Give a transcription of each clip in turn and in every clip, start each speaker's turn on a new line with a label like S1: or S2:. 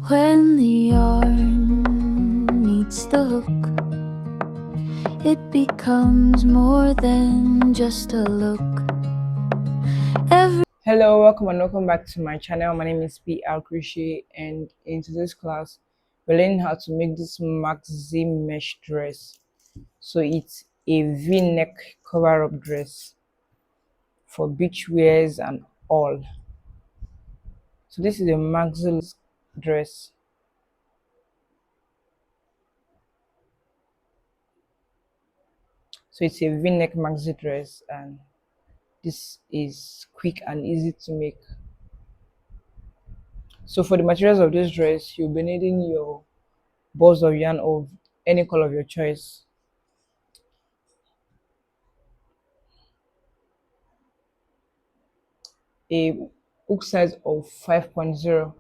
S1: When the yarn meets the hook, it becomes more than just a look.
S2: Hello, welcome and welcome back to my channel. My name is BRcrochet, and in today's class we're learning how to make this maxi mesh dress. So it's a v-neck cover-up dress for beach wears and all. So this is a maxi dress. So it's a v-neck maxi dress, and this is quick and easy to make. So for the materials of this dress, you'll be needing your balls of yarn of any color of your choice, a hook size of 5.0,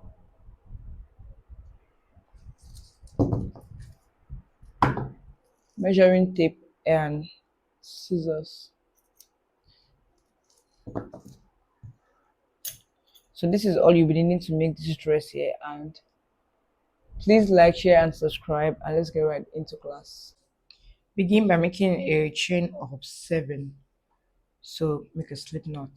S2: measuring tape, and scissors. So this is all you'll be needing to make this dress here, and please like, share and subscribe, and let's get right into class. Begin by making a chain of 7. So make a slip knot.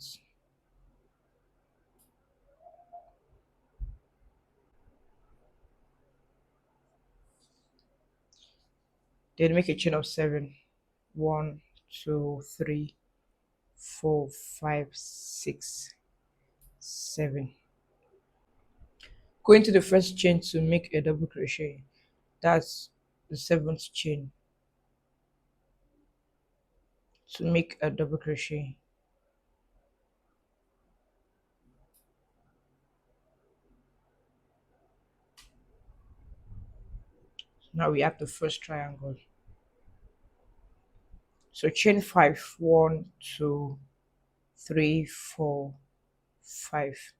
S2: Then make a chain of 7. 1, 2, 3, 4, 5, 6, 7. Go into the first chain to make a double crochet. That's the 7th chain. To make a double crochet. Now we have the first triangle. So chain 5, 1, 2, 3, 4, 5.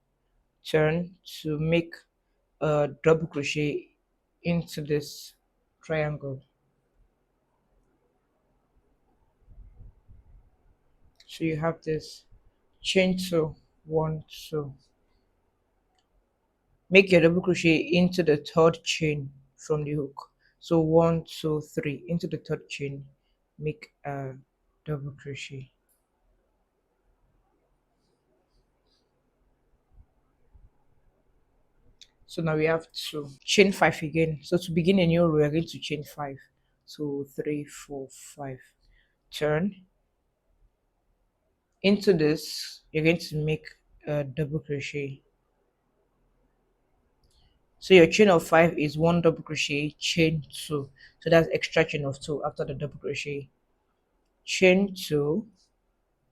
S2: Turn to make a double crochet into this triangle. So you have this chain 2, 1, 2. Make your double crochet into the 3rd chain from the hook. So 1, 2, 3 into the 3rd chain, make a double crochet. So now we have to chain 5 again. So to begin a new row, we're going to chain 5. 2, 3, 4, 5. Turn. Into this, you're going to make a double crochet. So your chain of 5 is 1 double crochet, chain 2. So that's extra chain of 2 after the double crochet. Chain 2,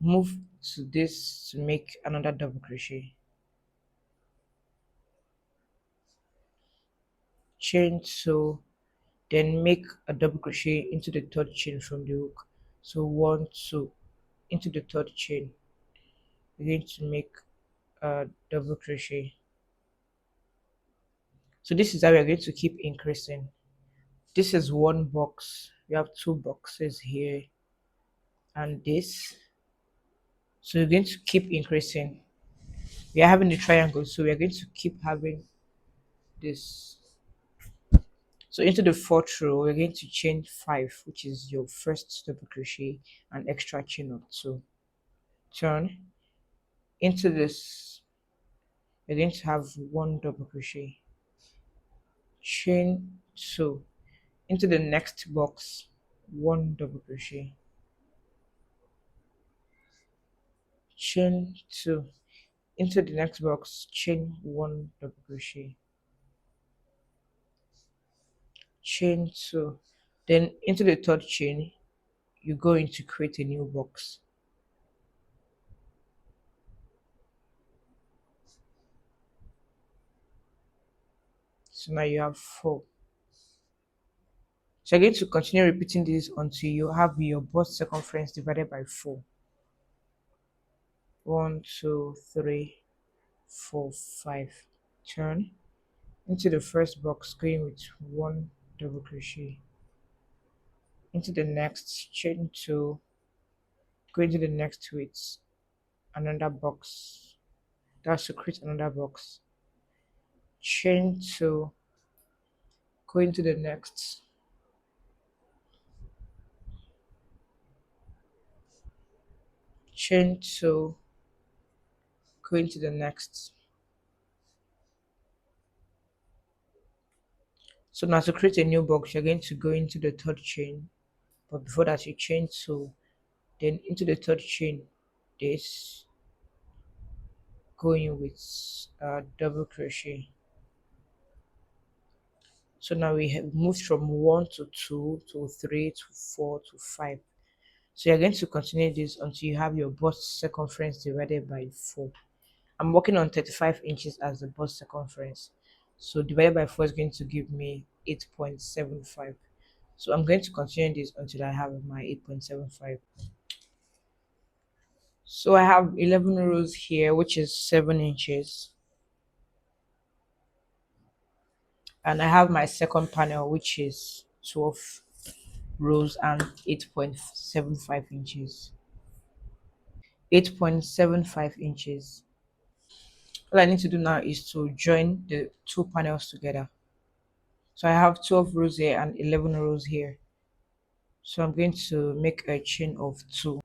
S2: move to this to make another double crochet. Chain 2, then make a double crochet into the 3rd chain from the hook. So 1, 2 into the 3rd chain. We're going to make a double crochet. So this is how we're going to keep increasing. This is one box. We have 2 boxes here and this. So we're going to keep increasing. We are having the triangle, so we're going to keep having this. So into the 4th row, we're going to chain 5, which is your first double crochet, and extra chain of 2. Turn. Into this, we're going to have 1 double crochet. Chain 2. Into the next box, 1 double crochet. Chain 2. Into the next box, chain 1 double crochet. Chain 2. Then into the 3rd chain, you go in to create a new box. So now you have 4. So you're going to continue repeating this until you have your bust circumference divided by 4. 1, 2, 3, 4, 5. Turn. Into the first box, going with 1 double crochet. Into the next, chain 2. Go into the next with another box. That's to create another box. Chain 2. going to the next, chain 2, going to the next. So now to create a new box, you're going to go into the third chain, but before that you chain 2, then into the third chain, this, going with double crochet. So now we have moved from 1 to 2 to 3 to 4 to 5. So you're going to continue this until you have your bust circumference divided by 4. I'm working on 35 inches as the bust circumference. So divided by 4 is going to give me 8.75. So I'm going to continue this until I have my 8.75. So I have 11 rows here, which is 7 inches. And I have my second panel, which is 12 rows and 8.75 inches. 8.75 inches. All I need to do now is to join the two panels together. So I have 12 rows here and 11 rows here. So I'm going to make a chain of 2.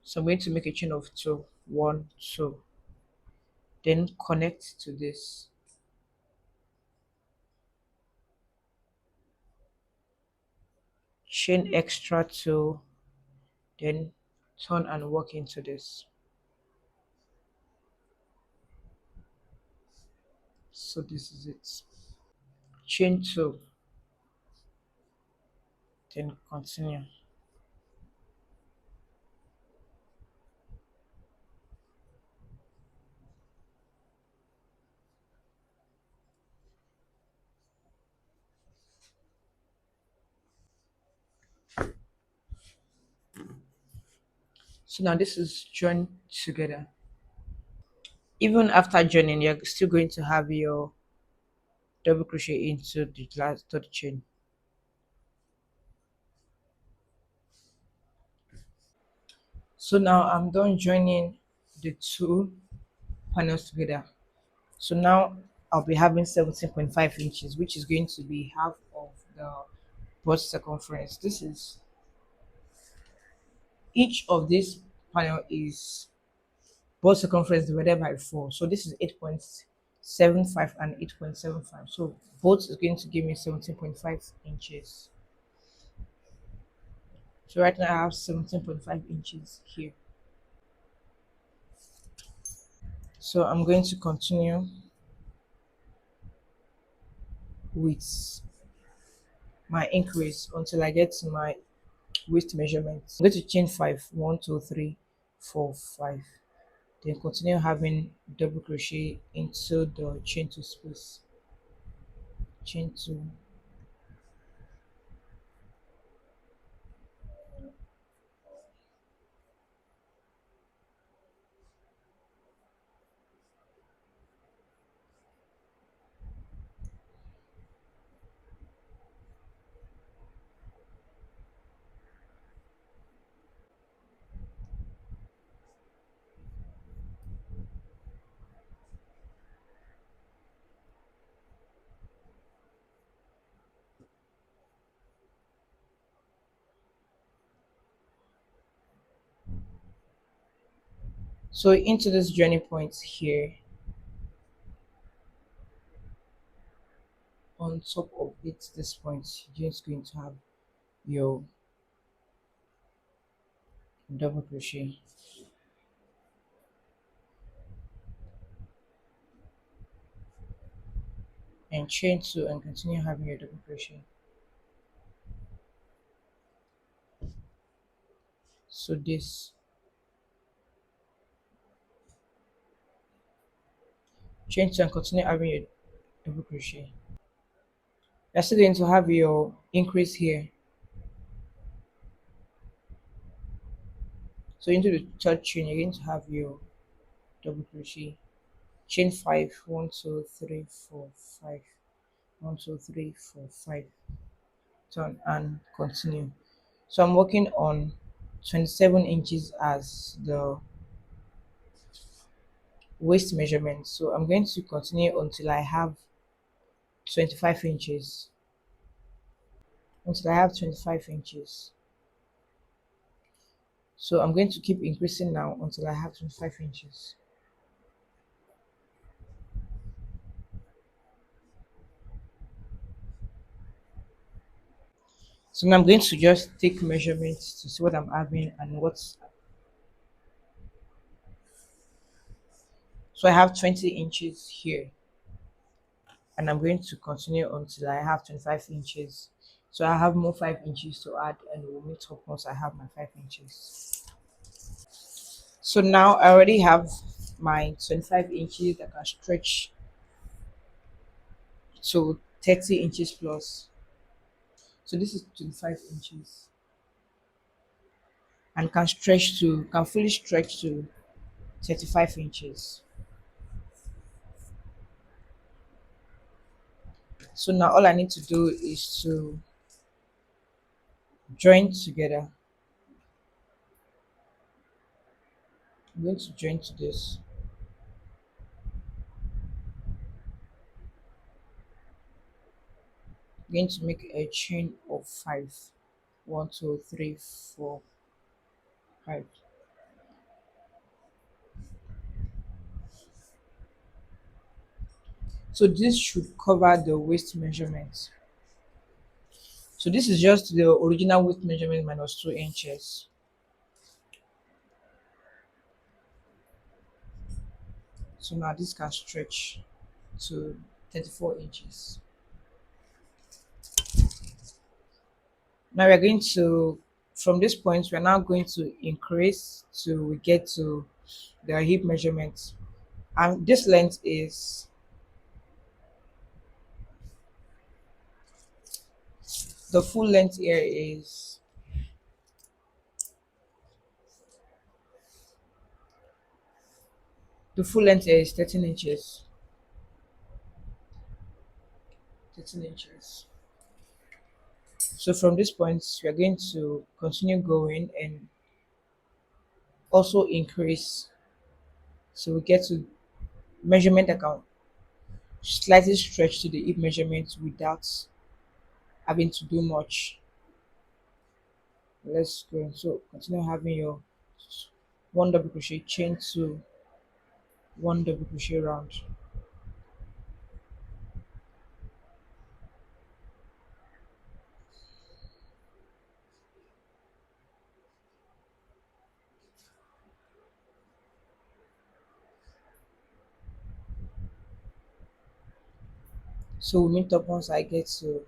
S2: So I'm going to make a chain of 2. 1, 2. Then connect to this. Chain extra 2. Then turn and work into this. So this is it. Chain 2. Then continue. So now this is joined together. Even after joining, you're still going to have your double crochet into the last third chain. So now I'm done joining the two panels together. So now I'll be having 17.5 inches, which is going to be half of the bust circumference. This is, each of this panel is bust circumference divided by 4. So this is 8.75 and 8.75. So both is going to give me 17.5 inches. So right now I have 17.5 inches here. So I'm going to continue with my increase until I get to my waist measurement. I'm going to chain 5. 1, 2, 3, 4, 5. Then continue having double crochet into the chain 2 space. Chain 2. So into this journey point here, on top of it, this point, you're just going to have your double crochet. And chain 2 and continue having your double crochet. So this, chain 2 and continue having your double crochet. You're still going to have your increase here. So into the third chain, you're going to have your double crochet. Chain 5. 1, 2, 3, 4, 5. 1, 2, 3, 4, 5. Turn and continue. So I'm working on 27 inches as the waist measurement. So I'm going to continue until I have 25 inches. Until I have 25 inches. So I'm going to keep increasing now until I have 25 inches. So now I'm going to just take measurements to see what I'm having and what's. So I have 20 inches here, and I'm going to continue until I have 25 inches. So I have more 5 inches to add, and we'll meet up once I have my 5 inches. So now I already have my 25 inches that can stretch to 30 inches plus. So this is 25 inches and can fully stretch to 35 inches. So now all I need to do is to join together. I'm going to join to this. I'm going to make a chain of 5. 1, 2, 3, 4, 5. So this should cover the waist measurement. So this is just the original waist measurement minus 2 inches. So now this can stretch to 34 inches. Now we're going to, from this point, we're now going to increase till we get to the hip measurement. And this length is, the full length here is, the full length here is 13 inches. 13 inches. So from this point, we are going to continue going and also increase. So we get to measurement that can slightly stretch to the hip measurement without having to do much. Let's go. So continue having your one double crochet, chain 2, one double crochet round. So we meet up once I get to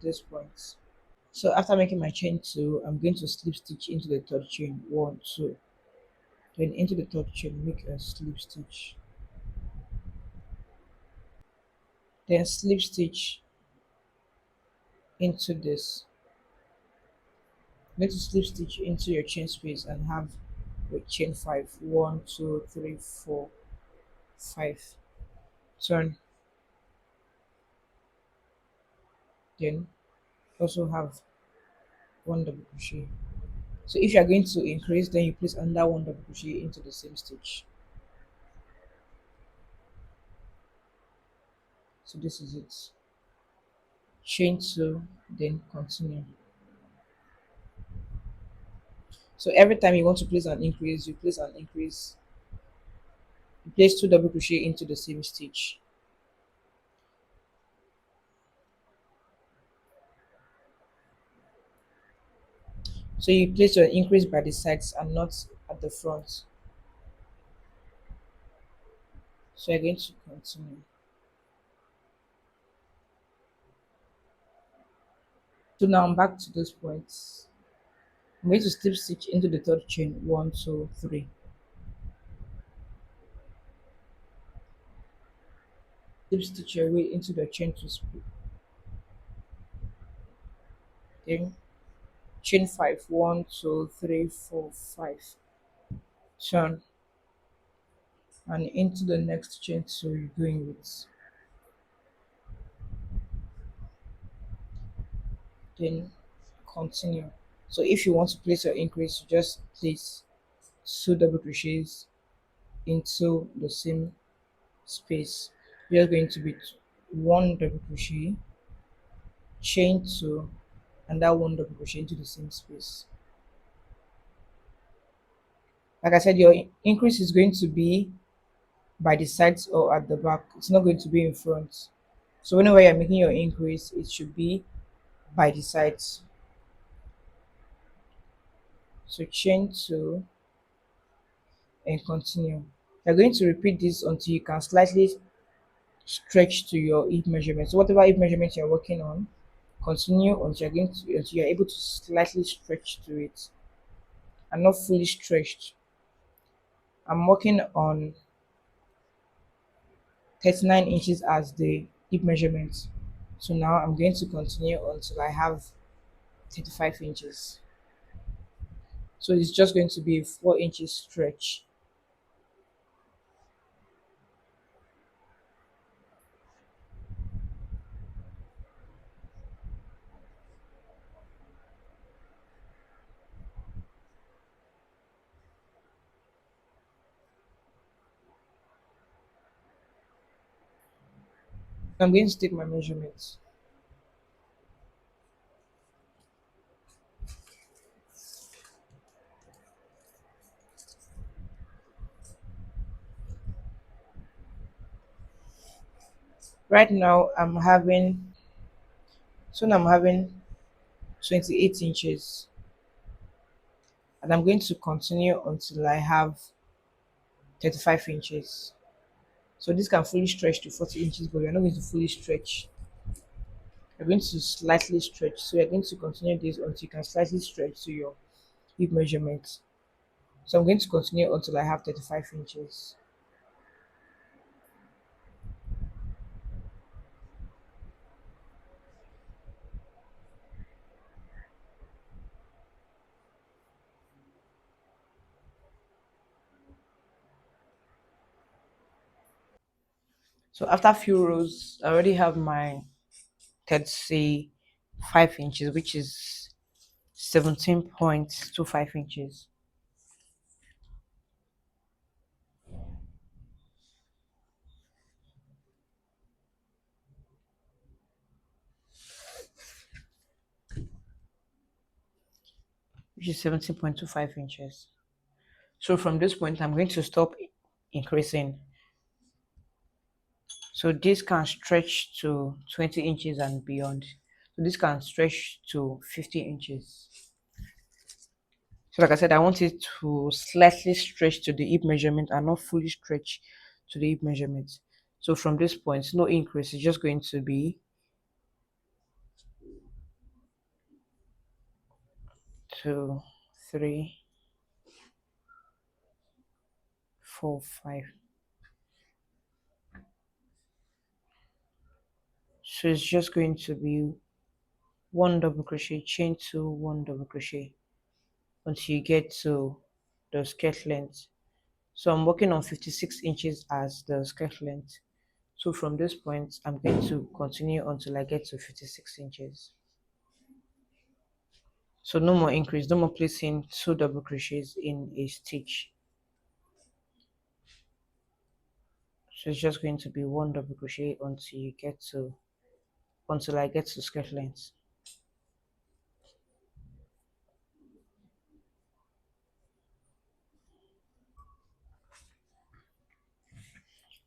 S2: this point. So after making my chain 2, I'm going to slip stitch into the third chain, 1, 2. Then into the third chain, make a slip stitch. Then slip stitch into this. You need to slip stitch into your chain space and have your chain 5. 1, 2, 3, 4, 5. Turn. Then also have one double crochet. So if you are going to increase, then you place another one double crochet into the same stitch. So this is it. Chain 2, then continue. So every time you want to place an increase, you place an increase. You place 2 double crochet into the same stitch. So you place your increase by the sides and not at the front. So you're going to continue. So now I'm back to those points. I'm going to slip stitch into the third chain, 1, 2, 3. Slip stitch your way into the chain 2 split. Then chain 5, 1, 2, 3, 4, 5. Turn and into the next chain 2 you're going with. Then continue. So if you want to place your increase, you just place 2 double crochets into the same space. We are going to be one double crochet, chain two, and that one double crochet into the same space. Like I said, your increase is going to be by the sides or at the back. It's not going to be in front. So whenever you're making your increase, it should be by the sides. So chain two and continue. You're going to repeat this until you can slightly stretch to your hip measurement. So whatever hip measurement you're working on, continue until you're able to slightly stretch to it and not fully stretched. I'm working on 39 inches as the hip measurement. So now I'm going to continue until I have 35 inches. So it's just going to be a 4 inches stretch. I'm going to take my measurements. Right now I'm having 28 inches, and I'm going to continue until I have 35 inches. So this can fully stretch to 40 inches, but we're not going to fully stretch. We're going to slightly stretch. So you're going to continue this until you can slightly stretch to your hip measurement. So I'm going to continue until I have 35 inches. So after a few rows, I already have my 35 inches, which is 17.25 inches. Which is 17.25 inches. So from this point, I'm going to stop increasing. So this can stretch to 20 inches and beyond. So this can stretch to 50 inches. So like I said, I want it to slightly stretch to the hip measurement and not fully stretch to the hip measurement. So from this point, no increase. It's just going to be 2, 3, 4, 5. So it's just going to be one double crochet, chain two, one double crochet until you get to the skirt length. So I'm working on 56 inches as the skirt length. So from this point, I'm going to continue until I get to 56 inches. So no more increase, no more placing two double crochets in a stitch. So it's just going to be one double crochet until I get to skirt length.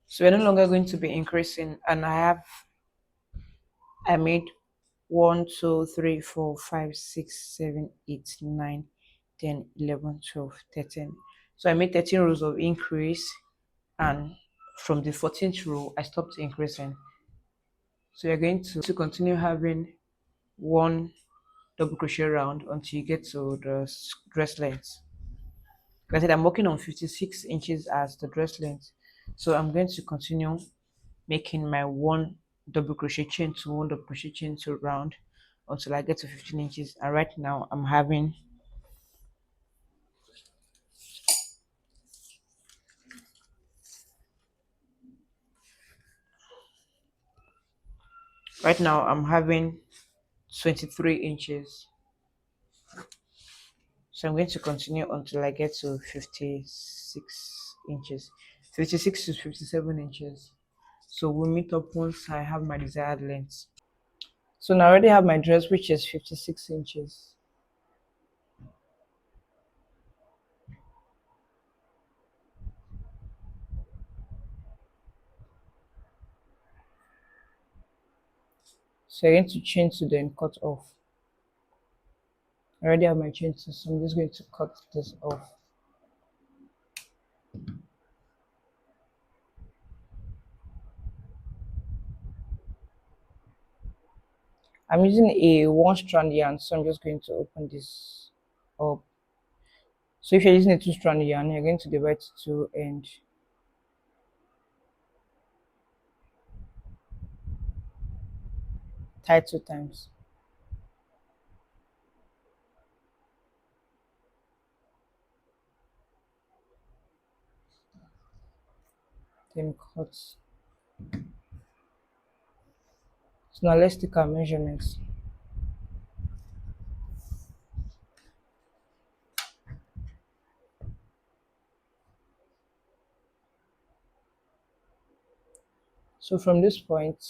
S2: So we're no longer going to be increasing, and I made 1, 2, 3, 4, 5, 6, 7, 8, 9, 10, 11, 12, 13. So I made 13 rows of increase, and from the 14th row I stopped increasing. So you're going to continue having one double crochet round until you get to the dress length. Like I said, I'm working on 56 inches as the dress length, so I'm going to continue making my one double crochet chain to one double crochet chain to round until I get to 15 inches. And right now I'm having right now I'm having 23 inches. So I'm going to continue until I get to 56 inches. 56 to 57 inches. So we'll meet up once I have my desired length. So now I already have my dress, which is 56 inches. So I'm going to chain to then cut off. I already have my chain to, so I'm just going to cut this off. I'm using a one strand yarn, so I'm just going to open this up. So if you're using a two strand yarn, you're going to divide two and tie 2 times. Then cut. So now let's take our measurements. So from this point,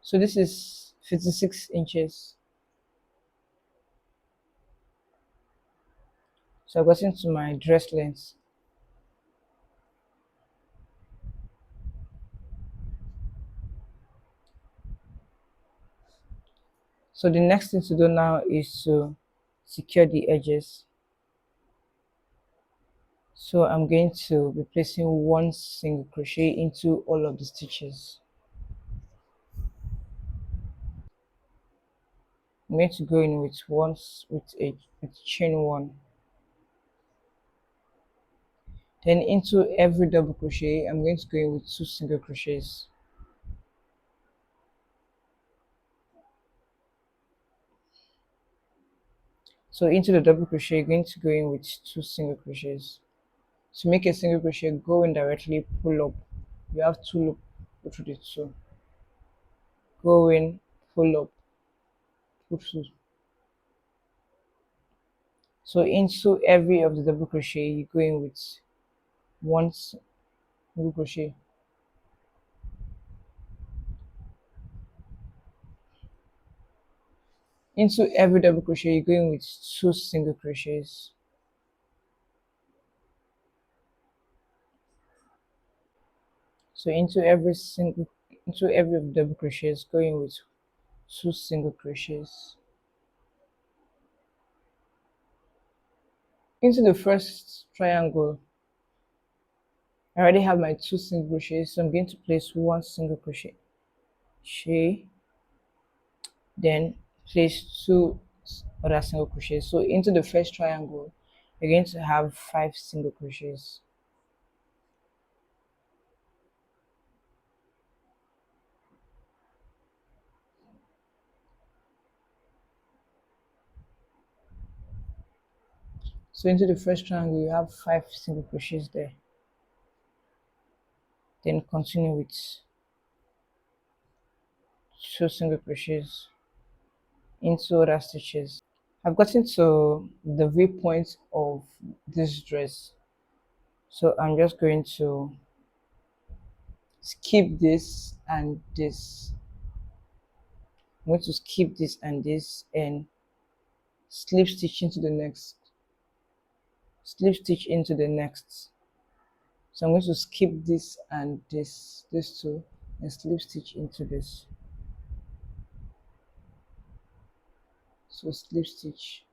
S2: so this is 56 inches. So I got into my dress length. So the next thing to do now is to secure the edges. So I'm going to be placing one single crochet into all of the stitches. I'm going to go in with chain one. Then into every double crochet, I'm going to go in with 2 single crochets. So into the double crochet, you're going to go in with 2 single crochets. To make a single crochet, go in directly, pull up. You have 2 loops, go through the 2. Go in, pull up, pull through. So into every of the double crochet, you go in with 1 single crochet. Into every double crochet, you go in with 2 single crochets. So into every of the double crochets, go in with 2 single crochets. Into the first triangle, I already have my 2 single crochets, so I'm going to place 1 single crochet, then place 2 other single crochets. So into the first triangle, you're going to have 5 single crochets. So into the first triangle, you have 5 single crochets there. Then continue with 2 single crochets into other stitches. I've gotten to the V point of this dress, so I'm just going to skip this and this. I'm going to skip this and this and slip stitch into the next, slip stitch into the next. So I'm going to skip this and this two, and slip stitch into this. So slip stitch,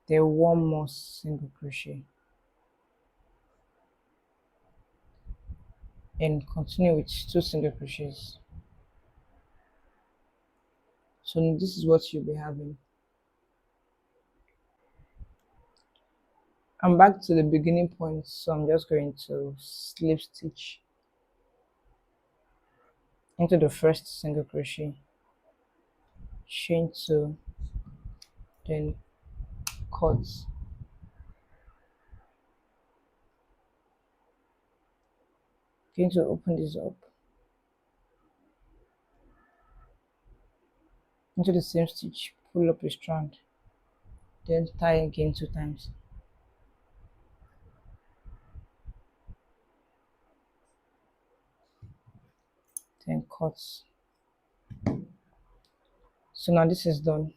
S2: then 1 more single crochet, and continue with 2 single crochets. So this is what you'll be having. I'm back to the beginning point, so I'm just going to slip stitch into the first single crochet, chain 2, then cut. Going to open this up into the same stitch, pull up a strand, then tie again 2 times, then cut. So now this is done.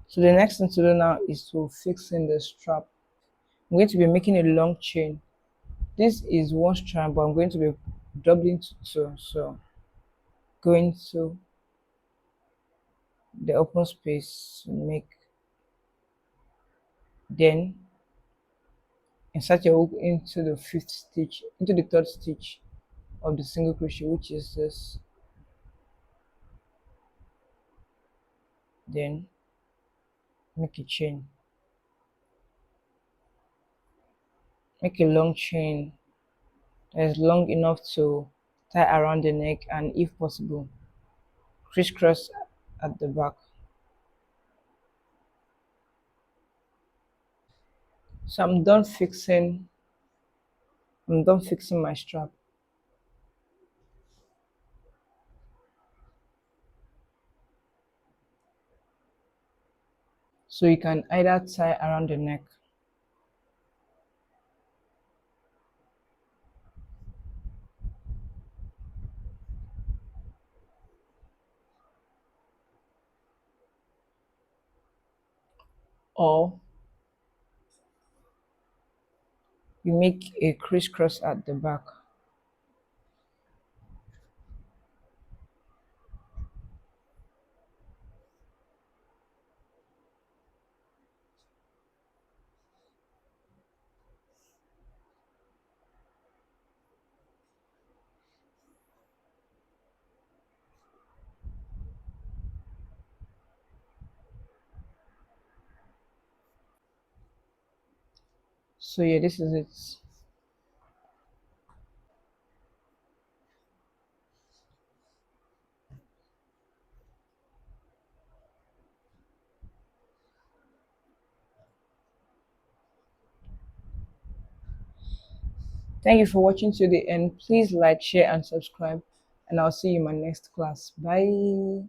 S2: So the next thing to do now is to fix in the strap. I'm going to be making a long chain. This is 1 strand, but I'm going to be doubling to 2. So going to the open space to make, then insert your hook into the 5th stitch, into the 3rd stitch of the single crochet, which is this. Then make a chain, make a long chain that is long enough to tie around the neck, and if possible crisscross at the back. So I'm done fixing my strap. So you can either tie around the neck or you make a crisscross at the back. So yeah, this is it. Thank you for watching to the end. Please like, share, and subscribe, and I'll see you in my next class. Bye.